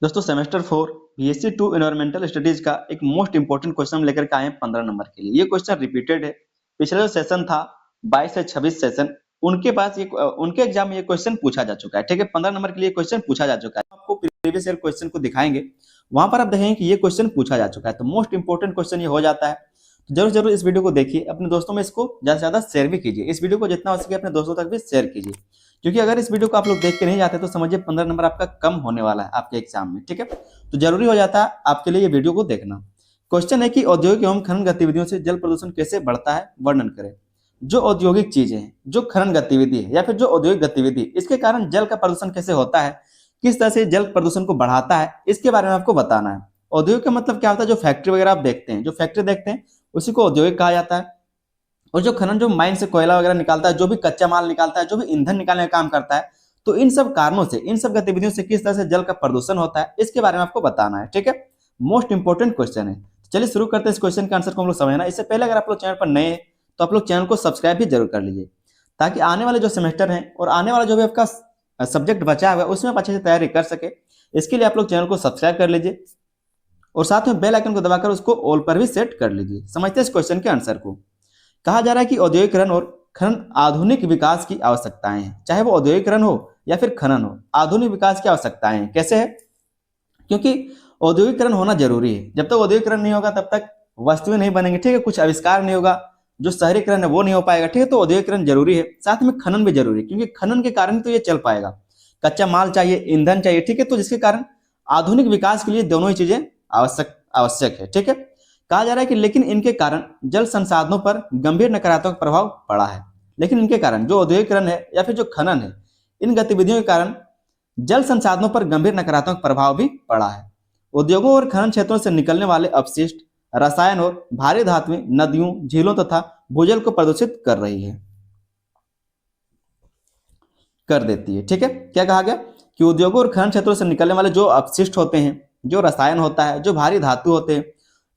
दोस्तों semester 4 BSc 2 environmental studies का एक मोस्ट इंपोर्टेंट क्वेश्चन लेकर के आए हैं 15 नंबर के लिए। ये क्वेश्चन रिपीटेड है। पिछले जो सेशन था 22 से 26 सेशन, उनके एग्जाम में ये क्वेश्चन पूछा जा चुका है। ठीक है, 15 नंबर के लिए क्वेश्चन पूछा जा चुका है। आपको प्रीवियस ईयर क्वेश्चन को दिखाएंगे, वहां पर आप देखेंगे कि ये क्वेश्चन पूछा जा चुका है। तो मोस्ट इंपोर्टेंट क्वेश्चन ये हो जाता है। तो जरूर जरूर इस वीडियो को देखिए, अपने दोस्तों में इसको ज्यादा से ज्यादा शेयर भी कीजिए। इस वीडियो को जितना हो सके अपने दोस्तों तक भी शेयर कीजिए, क्योंकि अगर इस वीडियो को आप लोग देख के नहीं जाते तो समझिए 15 नंबर आपका कम होने वाला है आपके एग्जाम में। ठीक है, तो जरूरी हो जाता है आपके लिए ये वीडियो को देखना। क्वेश्चन है कि औद्योगिक एवं खनन गतिविधियों से जल प्रदूषण कैसे बढ़ता है, वर्णन करें। जो औद्योगिक चीजें हैं, जो खनन गतिविधि है या फिर जो औद्योगिक गतिविधि, इसके कारण जल का प्रदूषण कैसे होता है, किस तरह से जल प्रदूषण को बढ़ाता है, इसके बारे में आपको बताना है। औद्योगिक का मतलब क्या होता है? जो फैक्ट्री वगैरह आप देखते हैं, जो फैक्ट्री देखते हैं उसी को औद्योगिक कहा जाता है। और जो खनन, जो माइन से कोयला वगैरह निकालता है, जो भी कच्चा माल निकालता है, जो भी ईंधन निकालने का काम करता है, तो इन सब कारणों से, इन सब गतिविधियों से किस तरह से जल का प्रदूषण होता है, इसके बारे में आपको बताना है। ठीक है, मोस्ट इंपोर्टेंट क्वेश्चन है। चलिए शुरू करते हैं इस क्वेश्चन के आंसर को हम लोग समझना। इससे पहले अगर आप लोग चैनल पर नए हैं तो आप लोग चैनल को सब्सक्राइब भी जरूर कर लीजिए, ताकि आने वाले जो सेमेस्टर हैं और आने वाला जो भी आपका सब्जेक्ट बचा हुआ है उसमें आप अच्छे से तैयारी कर सके। इसके लिए आप लोग चैनल को सब्सक्राइब कर लीजिए और साथ में बेल आइकन को दबाकर उसको ऑल पर भी सेट कर लीजिए। समझते हैं इस क्वेश्चन के आंसर को। कहा जा रहा है कि औद्योगिकरण और खनन आधुनिक विकास की आवश्यकताएं हैं। चाहे वो औद्योगिकरण हो या फिर खनन हो, आधुनिक विकास की आवश्यकताएं हैं। कैसे है? क्योंकि औद्योगिकरण होना जरूरी है। जब तक औद्योगिकरण नहीं होगा तब तक वस्तुएं नहीं बनेंगी। ठीक है, कुछ आविष्कार नहीं होगा, जो शहरीकरण है वो नहीं हो पाएगा। ठीक है, तो औद्योगिकरण जरूरी है, साथ में खनन भी जरूरी है, क्योंकि खनन के कारण तो ये चल पाएगा। कच्चा माल चाहिए, ईंधन चाहिए। ठीक है, तो जिसके कारण आधुनिक विकास के लिए दोनों ही चीजें आवश्यक आवश्यक है। ठीक है, कहा जा रहा है कि लेकिन इनके कारण जल संसाधनों पर गंभीर नकारात्मक प्रभाव पड़ा है। लेकिन इनके कारण, जो औद्योगिकरण है या फिर जो खनन है, इन गतिविधियों के कारण जल संसाधनों पर गंभीर नकारात्मक प्रभाव भी पड़ा है। उद्योगों और खनन क्षेत्रों से निकलने वाले अपशिष्ट, रसायन और भारी धातुएं नदियों, झीलों तथा भूजल को प्रदूषित कर रही है, कर देती है। ठीक है, क्या कहा गया कि उद्योगों और खनन क्षेत्रों से निकलने वाले जो अपशिष्ट होते हैं, जो रसायन होता है, जो भारी धातु होते हैं,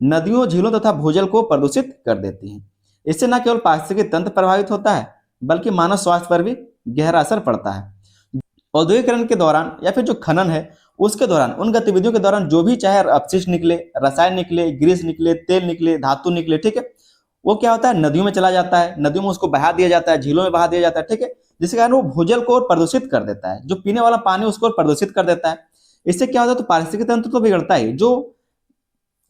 नदियों, झीलों तथा भूजल को प्रदूषित कर देती हैं। इससे न केवल पारिस्थितिकी तंत्र प्रभावित होता है, बल्कि मानव स्वास्थ्य पर भी गहरा असर पड़ता है। औद्योगिकरण के दौरान या फिर जो खनन है उसके दौरान, उन गतिविधियों के दौरान जो भी चाहे अपशिष्ट निकले, रसायन निकले, ग्रीस निकले, तेल निकले, धातु निकले, ठीक है, वो क्या होता है? नदियों में चला जाता है, नदियों में उसको बहा दिया जाता है, झीलों में बहा दिया जाता है। ठीक है, जिसके कारण वो भूजल को प्रदूषित कर देता है, जो पीने वाला पानी उसको प्रदूषित कर देता है। इससे क्या होता है? तो पारिस्थितिकी तंत्र तो बिगड़ता ही, जो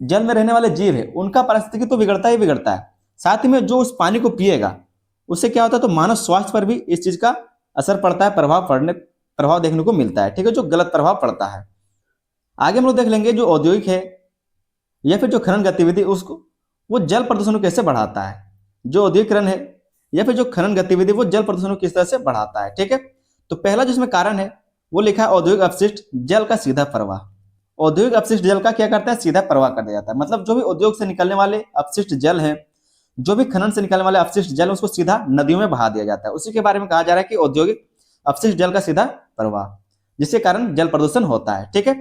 जल में रहने वाले जीव है उनका पारिस्थितिकी तो बिगड़ता ही बिगड़ता है, साथ ही में जो उस पानी को पिएगा उससे क्या होता है? तो मानव स्वास्थ्य पर भी इस चीज का असर पड़ता है, प्रभाव देखने को मिलता है। ठीक है, जो गलत प्रभाव पड़ता है। आगे हम लोग देख लेंगे जो औद्योगिक है या फिर जो खनन गतिविधि, उसको वो जल प्रदूषण को कैसे बढ़ाता है। जो औद्योगिकरण है या फिर जो खनन गतिविधि, वो जल प्रदूषण को किस तरह से बढ़ाता है। ठीक है, तो पहला जिसमें कारण है वो लिखा है औद्योगिक अपशिष्ट जल का सीधा प्रवाह। औद्योगिक अपशिष्ट जल का क्या करता है? सीधा प्रवाह कर दिया जाता है। मतलब जो भी उद्योग से निकलने वाले अपशिष्ट जल है, जो भी खनन से निकलने वाले अपशिष्ट जल, उसको सीधा नदियों में बहा दिया जाता है। उसी के बारे में कहा जा रहा है कि औद्योगिक अपशिष्ट जल का सीधा प्रवाह, जिसके कारण जल प्रदूषण होता है। ठीक है,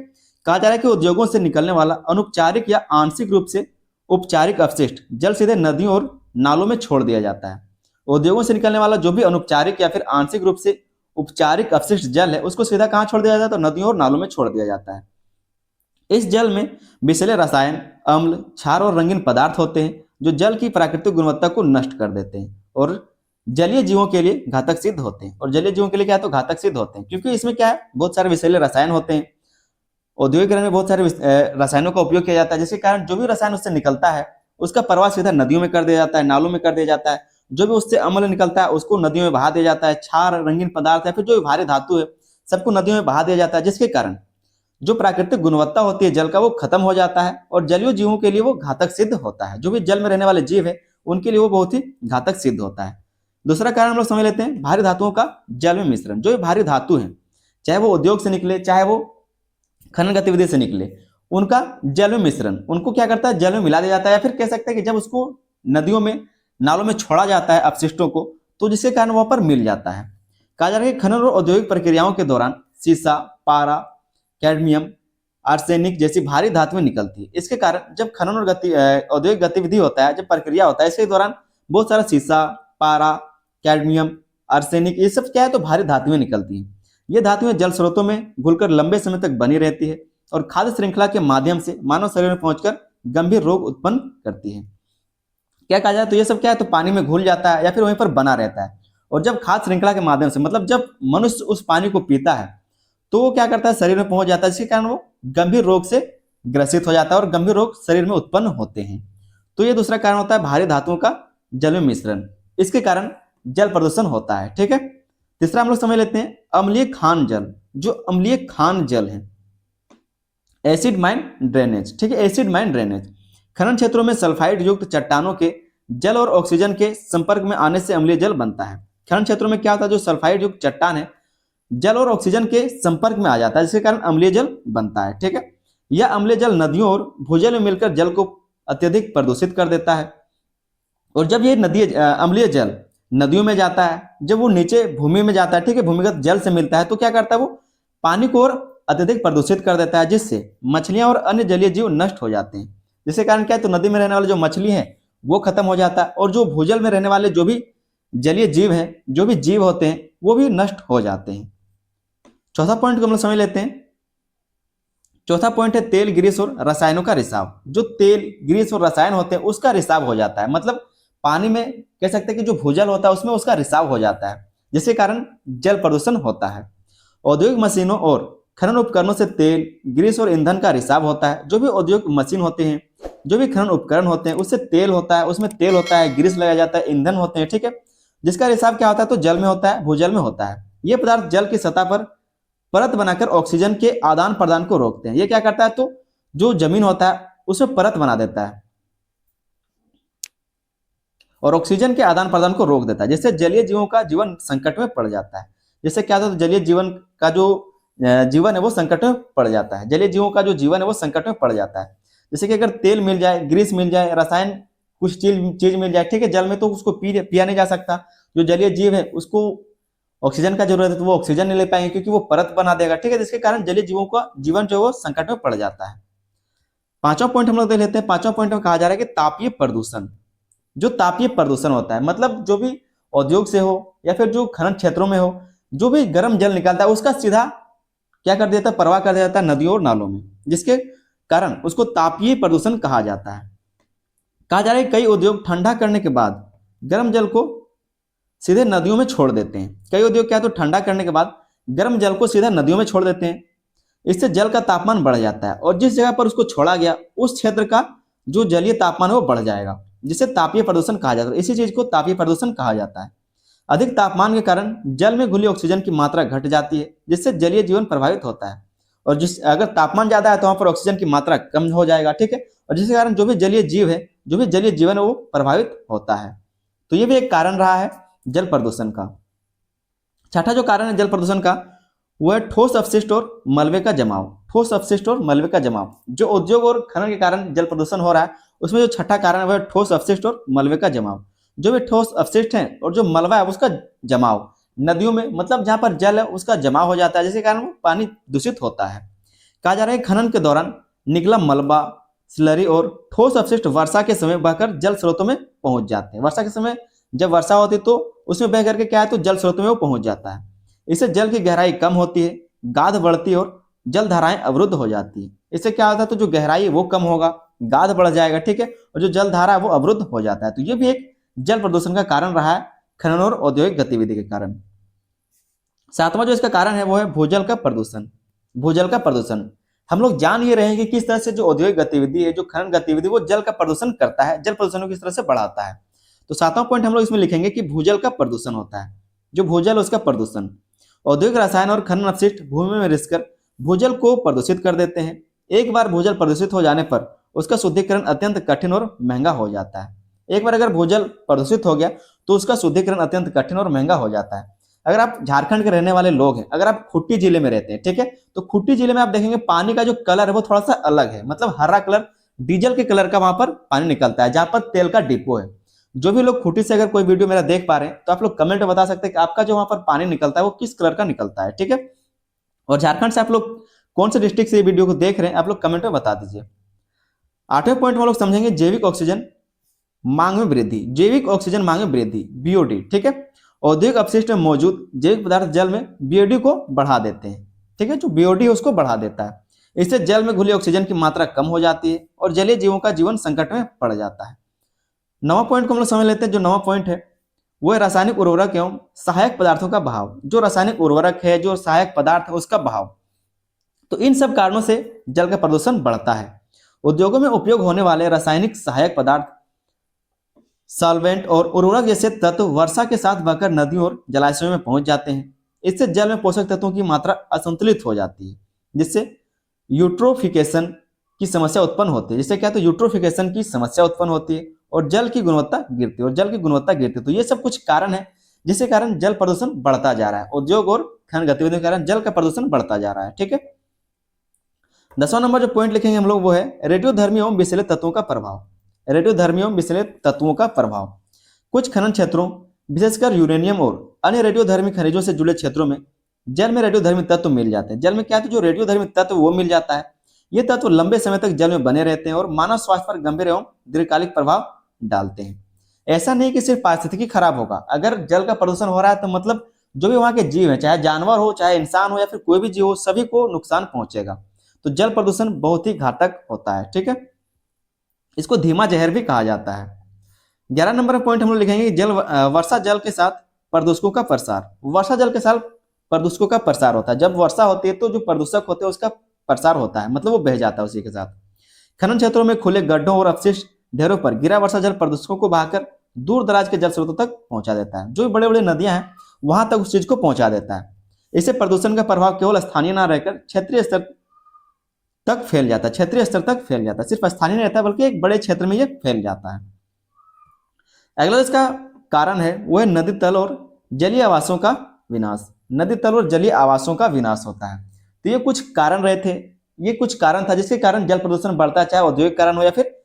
कहा जा रहा है कि उद्योगों से निकलने वाला अनौपचारिक या आंशिक रूप से औपचारिक अपशिष्ट जल सीधे नदियों और नालों में छोड़ दिया जाता है। उद्योगों से निकलने वाला जो भी अनौपचारिक या फिर आंशिक रूप से औपचारिक अपशिष्ट जल है, उसको सीधा कहां छोड़ दिया जाता है? तो नदियों और नालों में छोड़ दिया जाता है। इस जल में विषैले रसायन, अम्ल, क्षार और रंगीन पदार्थ होते हैं, जो जल की प्राकृतिक गुणवत्ता को नष्ट कर देते हैं और जलीय जीवों के लिए घातक सिद्ध होते हैं। और जलीय जीवों के लिए क्या है? तो घातक सिद्ध होते हैं, क्योंकि इसमें क्या है? बहुत सारे विषैले रसायन होते हैं। औद्योगिकरण में बहुत सारे रसायनों का उपयोग किया जाता है, जिसके कारण जो भी रसायन उससे निकलता है उसका प्रवाह सीधा नदियों में कर दिया जाता है, नालों में कर दिया जाता है। जो भी उससे अम्ल निकलता है उसको नदियों में बहा दिया जाता है। क्षार, रंगीन पदार्थ या फिर जो भी भारी धातु है, सबको नदियों में बहा दिया जाता है, जिसके कारण जो प्राकृतिक गुणवत्ता होती है जल का, वो खत्म हो जाता है और जलीय जीवों के लिए वो घातक सिद्ध होता है। जो भी जल में रहने वाले जीव है उनके लिए वो बहुत ही घातक सिद्ध होता है। दूसरा कारण हम लोग समझ लेते हैं, भारी धातुओं का जल में मिश्रण। जो भारी धातु है, चाहे वो उद्योग से निकले, चाहे वो खनन गतिविधि से निकले, उनका जल में मिश्रण, उनको क्या करता है? जल में मिला दिया जाता है। या फिर कह सकते हैं कि जब उसको नदियों में, नालों में छोड़ा जाता है अपशिष्टों को, तो जिसके कारण वहां पर मिल जाता है। कहा जा रहा है कि खनन और औद्योगिक प्रक्रियाओं के दौरान सीसा, पारा, कैडमियम, आर्सेनिक जैसी भारी धातुएं निकलती है। इसके कारण जब खनन और औद्योगिक गतिविधि होता है, जब प्रक्रिया होता है, इसके दौरान बहुत सारा सीसा, पारा, कैडमियम, आर्सेनिक, ये सब क्या है? तो भारी धातुएं निकलती हैं। ये धातुएं जल स्रोतों में घुलकर लंबे समय तक बनी रहती है और खाद्य श्रृंखला के माध्यम से मानव शरीर में पहुंचकर गंभीर रोग उत्पन्न करती है। क्या कहा जाए तो ये सब क्या है, तो पानी में घुल जाता है या फिर वहीं पर बना रहता है। और जब खाद्य श्रृंखला के माध्यम से मतलब जब मनुष्य उस पानी को पीता है तो वो क्या करता है, शरीर में पहुंच जाता है, जिसके कारण वो गंभीर रोग से ग्रसित हो जाता है और गंभीर रोग शरीर में उत्पन्न होते हैं। तो ये दूसरा कारण होता है भारी धातुओं का जल में मिश्रण, इसके कारण जल प्रदूषण होता है। ठीक है, तीसरा हम लोग समझ लेते हैं अम्लीय खान जल। जो अम्लीय खान जल है, एसिड माइन ड्रेनेज। ठीक है, एसिड माइन ड्रेनेज खनन क्षेत्रों में सल्फाइड युक्त चट्टानों के जल और ऑक्सीजन के संपर्क में आने से अम्लीय जल बनता है। खनन क्षेत्रों में क्या होता है, जो सल्फाइड युक्त चट्टान है जल और ऑक्सीजन के संपर्क में आ जाता है, जिसके कारण अम्लीय जल बनता है। ठीक है, यह अम्लीय जल नदियों और भूजल में मिलकर जल को अत्यधिक प्रदूषित कर देता है। और जब ये नदी अम्लीय जल नदियों में जाता है, जब वो नीचे भूमि में जाता है, ठीक है, भूमिगत जल से मिलता है, तो क्या करता है, वो पानी को और अत्यधिक प्रदूषित कर देता है, जिससे मछलियां और अन्य जलीय जीव नष्ट हो जाते हैं। जिसके कारण क्या है, तो नदी में रहने वाले जो मछली है वो खत्म हो जाता है और जो भूजल में रहने वाले जो भी जलीय जीव हैं, जो भी जीव होते हैं, वो भी नष्ट हो जाते हैं। चौथा पॉइंट को हम लोग समझ लेते हैं। चौथा पॉइंट है तेल, ग्रीस और रसायनों का रिसाव। जो तेल, ग्रीस और रसायन होते हैं उसका रिसाव हो जाता है, मतलब पानी में कह सकते हैं कि जो भूजल होता है उसमें उसका रिसाव हो जाता है, जिसके कारण जल प्रदूषण होता है। औद्योगिक मशीनों और खनन उपकरणों से तेल, ग्रीस और ईंधन का रिसाव होता है। जो भी औद्योगिक मशीन होते हैं, जो भी खनन उपकरण होते हैं, उससे तेल होता है, उसमें तेल होता है, ग्रीस लगाया जाता है, ईंधन होते हैं। ठीक है, जिसका रिसाव क्या होता है, तो जल में होता है, भूजल में होता है। ये पदार्थ जल की सतह पर परत बनाकर ऑक्सीजन के आदान प्रदान को रोकते हैं। ये क्या करता है, तो जो जमीन होता है उसमें परत बना देता है और ऑक्सीजन के आदान प्रदान को रोक देता है, जिससे जलीय जीवों का जीवन संकट में पड़ जाता है। जिससे क्या होता है, जलीय जीवन का जो जीवन है वो संकट में पड़ जाता है, जलीय जीवों का जो जीवन है वो संकट में पड़ जाता है। जैसे कि अगर तेल मिल जाए, ग्रीस मिल जाए, रसायन कुछ चीज मिल जाए, ठीक है, जल में तो उसको पिया नहीं जा सकता। जो जलीय जीव है उसको ऑक्सीजन का जरूरत है तो वो ऑक्सीजन नहीं ले पाएंगे क्योंकि वो परत बना देगा। ठीक है, जिसके कारण जलीय जीवों का जीवन जो है वो संकट में पड़ जाता है। पांचवा पॉइंट हम लोग देख लेते हैं। पांचवा पॉइंट में कहा जा रहा है कि तापीय प्रदूषण। जो तापीय प्रदूषण होता है, मतलब जो भी उद्योग से हो या फिर जो खनन क्षेत्रों में हो, जो भी गर्म जल निकलता है उसका सीधा क्या कर देता है, प्रवाह कर देता है नदियों और नालों में, जिसके कारण उसको तापीय प्रदूषण कहा जाता है। कहा जा रहा है कि कई उद्योग ठंडा करने के बाद गर्म जल को सीधे नदियों में छोड़ देते हैं। कई उद्योग क्या तो ठंडा करने के बाद गर्म जल को सीधा नदियों में छोड़ देते हैं। इससे जल का तापमान बढ़ जाता है और जिस जगह पर उसको छोड़ा गया उस क्षेत्र का जो जलीय तापमान है वो बढ़ जाएगा, जिसे तापीय प्रदूषण कहा जाता है। इसी चीज को तापीय प्रदूषण कहा जाता है। अधिक तापमान के कारण जल में घुली ऑक्सीजन की मात्रा घट जाती है, जिससे जलीय जीवन प्रभावित होता है। और जिस अगर तापमान ज्यादा है तो वहां पर ऑक्सीजन की मात्रा कम हो जाएगा। ठीक है, और जिसके कारण जो भी जलीय जीव है, जो भी जलीय जीवन है वो प्रभावित होता है। तो ये भी एक कारण रहा है जल प्रदूषण का। छठा जो कारण है जल प्रदूषण का वो है ठोस अपशिष्ट और मलबे का जमाव। ठोस अपशिष्ट और मलबे का जमाव, जो उद्योग और खनन के कारण जल प्रदूषण हो रहा है उसमें जो छठा कारण है वह ठोस अपशिष्ट और मलबे का जमाव। जो भी ठोस अपशिष्ट है और जो मलबा है उसका जमाव नदियों में, मतलब जहां पर जल है उसका जमाव हो जाता है, जिसके कारण वो पानी दूषित होता है। कहा जा रहा है खनन के दौरान निकला मलबा, स्लरी और ठोस अपशिष्ट वर्षा के समय बहकर जल स्रोतों में पहुंच जाते हैं। वर्षा के समय जब वर्षा होती है तो उसमें बह करके क्या है, तो जल स्रोतों में वो पहुंच जाता है। इससे जल की गहराई कम होती है, गाद बढ़ती है और जल धाराएं अवरुद्ध हो जाती है। इससे क्या होता है, तो जो गहराई है वो कम होगा, गाद बढ़ जाएगा। ठीक है, और जो जल धारा है वो अवरुद्ध हो जाता है। तो ये भी एक जल प्रदूषण का कारण रहा है खनन और औद्योगिक गतिविधि के कारण। सातवां जो इसका कारण है वो है भूजल का प्रदूषण। भूजल का प्रदूषण हम लोग जान ये रहे हैं कि किस तरह से जो औद्योगिक गतिविधि है, जो खनन गतिविधि, वो जल का प्रदूषण करता है, जल प्रदूषण को किस तरह से बढ़ाता है। तो सातवां पॉइंट हम लोग इसमें लिखेंगे कि भूजल का प्रदूषण होता है। जो भूजल है उसका प्रदूषण, औद्योगिक रसायन और खनन अपशिष्ट भूमि में रिसकर भूजल को प्रदूषित कर देते हैं। एक बार भूजल प्रदूषित हो जाने पर उसका शुद्धिकरण अत्यंत कठिन और महंगा हो जाता है। एक बार अगर भूजल प्रदूषित हो गया तो उसका शुद्धिकरण अत्यंत कठिन और महंगा हो जाता है। अगर आप झारखंड के रहने वाले लोग हैं, अगर आप खूंटी जिले में रहते हैं, ठीक है, तो खूंटी जिले में आप देखेंगे पानी का जो कलर है वो थोड़ा सा अलग है, मतलब हरा कलर, डीजल के कलर का वहां पर पानी निकलता है, जहां पर तेल का डिपो है। जो भी लोग खूंटी से अगर कोई वीडियो मेरा देख पा रहे हैं तो आप लोग कमेंट में बता सकते हैं कि आपका जो वहां पर पानी निकलता है वो किस कलर का निकलता है। ठीक है, और झारखंड से आप लोग कौन से डिस्ट्रिक्ट से ये वीडियो को देख रहे हैं आप लोग कमेंट में बता दीजिए। आठवें पॉइंट में लोग समझेंगे जैविक ऑक्सीजन मांग में वृद्धि। जैविक ऑक्सीजन मांग में वृद्धि, बीओडी। ठीक है, औद्योगिक अपशिष्ट में मौजूद जैविक पदार्थ जल में बीओडी को बढ़ा देते हैं। ठीक है, जो बीओडी है उसको बढ़ा देता है। इससे जल में घुली ऑक्सीजन की मात्रा कम हो जाती है और जलीय जीवों का जीवन संकट में पड़ जाता है। 9वां पॉइंट को हम लोग समझ लेते हैं। जो 9वां पॉइंट है वो है रासायनिक उर्वरक एवं सहायक पदार्थों का बहाव। जो रासायनिक उर्वरक है, जो सहायक पदार्थ है, उसका बहाव, तो इन सब कारणों से जल का प्रदूषण बढ़ता है। उद्योगों में उपयोग होने वाले रासायनिक सहायक पदार्थ, सॉल्वेंट और उर्वरक जैसे तत्व वर्षा के साथ बहकर नदियों और जलाशयों में पहुंच जाते हैं। इससे जल में पोषक तत्वों की मात्रा असंतुलित हो जाती है, जिससे यूट्रोफिकेशन की समस्या उत्पन्न होती है। जिससे क्या, तो यूट्रोफिकेशन की समस्या उत्पन्न होती है और जल की गुणवत्ता गिरती है, और जल की गुणवत्ता गिरती है। तो ये सब कुछ कारण है जिसके कारण जल प्रदूषण बढ़ता जा रहा है। उद्योग और खनन गतिविधियों के कारण जल का प्रदूषण बढ़ता जा रहा है। ठीक है। 10वां नंबर जो पॉइंट लिखेंगे हम लोग वो है रेडियोधर्मी एवं विषैले तत्वों का प्रभाव। रेडियोधर्मी एवं विषैले तत्वों का प्रभाव। कुछ खनन क्षेत्रों, विशेषकर यूरेनियम और अन्य रेडियोधर्मी खनिजों से जुड़े क्षेत्रों में जल में रेडियोधर्मी तत्व मिल जाते हैं। जल में क्या है, तो जो रेडियोधर्मी तत्व वो मिल जाता है। ये तत्व लंबे समय तक जल में बने रहते हैं और मानव स्वास्थ्य पर गंभीर एवं दीर्घकालिक प्रभाव डालते हैं। ऐसा नहीं कि सिर्फ पारिस्थितिकी खराब होगा, अगर जल का प्रदूषण हो रहा है तो मतलब जो भी वहां के जीव है, चाहे जानवर हो, चाहे इंसान हो, या फिर कोई भी जीव हो, सभी को नुकसान पहुंचेगा। तो जल प्रदूषण बहुत ही घातक होता है। ठीक है। इसको धीमा जहर भी कहा जाता है। 11 नंबर पॉइंट हम लोग लिखेंगे जल वर्षा जल के साथ प्रदूषकों का प्रसार। वर्षा जल के साथ प्रदूषकों का प्रसार होता है। जब वर्षा होती है तो जो प्रदूषक होते हैं उसका प्रसार होता है, मतलब वो बह जाता है उसी के साथ। खनन क्षेत्रों में खुले गड्ढों और अपशिष्ट ढेरों पर गिरा वर्षा जल प्रदूषकों को बहाकर दूर दराज के जल स्रोतों तक पहुंचा देता है। जो बड़े बड़े नदियां हैं वहां तक उस चीज को पहुंचा देता है। इससे प्रदूषण का प्रभाव केवल स्थानीय ना रहकर क्षेत्रीय स्तर तक फैल जाता है। क्षेत्रीय स्तर तक फैल जाता है, सिर्फ स्थानीय नहीं रहता बल्कि एक बड़े क्षेत्र में ये फैल जाता है। अगला इसका कारण है वो है नदी तल और जलीय आवासों का विनाश। नदी तल और जलीय आवासों का विनाश होता है। तो ये कुछ कारण रहे थे, ये कुछ कारण था जिसके कारण जल प्रदूषण बढ़ता है, चाहे औद्योगिक कारण हो या फिर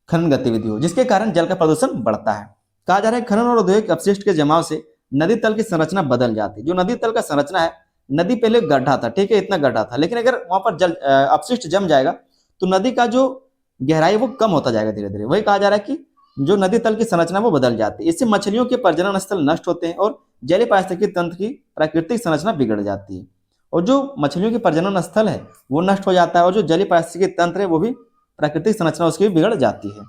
खनन गतिविधि हो, जिसके कारण जल का प्रदूषण बढ़ता है। कहा जा रहा है खनन और औद्योगिक अपशिष्ट के जमाव से नदी तल की संरचना बदल जाती है। जो नदी तल का संरचना है, नदी पहले गड्ढा था, ठीक है, इतना गड्ढा था, लेकिन अगर वहां पर जल अपशिष्ट जम जाएगा तो नदी का जो गहराई वो कम होता जाएगा धीरे धीरे। वही कहा जा रहा है कि जो नदी तल की संरचना वो बदल जाती है। इससे मछलियों के प्रजनन स्थल नष्ट होते हैं और जलीय पारिस्थितिकी तंत्र की प्राकृतिक संरचना बिगड़ जाती है। और जो मछलियों के प्रजनन स्थल है वो नष्ट हो जाता है और जो जलीय पारिस्थितिकी तंत्र है वो भी प्राकृतिक संरचना उसकी भी बिगड़ जाती है।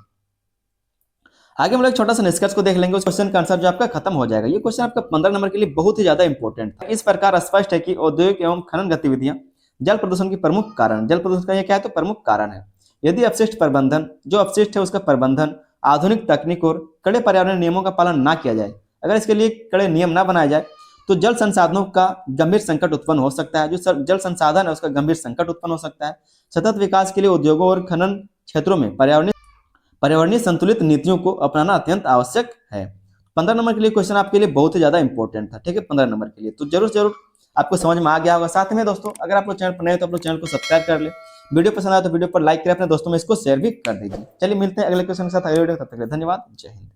आगे हम लोग एक छोटा सा निष्कर्ष को देख लेंगे। उस क्वेश्चन का आंसर जो आपका खत्म हो जाएगा। ये क्वेश्चन आपका 15 नंबर के लिए बहुत ही ज्यादा इंपॉर्टेंट है। इस प्रकार स्पष्ट है कि औद्योगिक एवं खनन गतिविधियां जल प्रदूषण की प्रमुख कारण, जल प्रदूषण का ये क्या है, तो प्रमुख कारण है। यदि अपशिष्ट प्रबंधन, जो अपशिष्ट है उसका प्रबंधन आधुनिक तकनीक और कड़े पर्यावरण नियमों का पालन ना किया जाए, अगर इसके लिए कड़े नियम ना बनाए जाए तो जल संसाधनों का गंभीर संकट उत्पन्न हो सकता है। जो जल संसाधन है उसका गंभीर संकट उत्पन्न हो सकता है। सतत विकास के लिए उद्योगों और खनन क्षेत्रों में पर्यावरणीय संतुलित नीतियों को अपनाना अत्यंत आवश्यक है। 15 नंबर के लिए क्वेश्चन आपके लिए बहुत ही ज्यादा इंपॉर्टेंट था। ठीक है, 15 नंबर के लिए तो जरूर आपको समझ में आ गया होगा। साथ में दोस्तों अगर आप लोग चैनल पर नए हो तो आप लोग चैनल को सब्सक्राइब कर ले। वीडियो पसंद आया तो वीडियो पर लाइक करें, अपने दोस्तों में इसको शेयर भी कर दीजिए। चलिए मिलते हैं अगले क्वेश्चन के साथ अगले वीडियो, तब तक के लिए धन्यवाद। जय हिंद।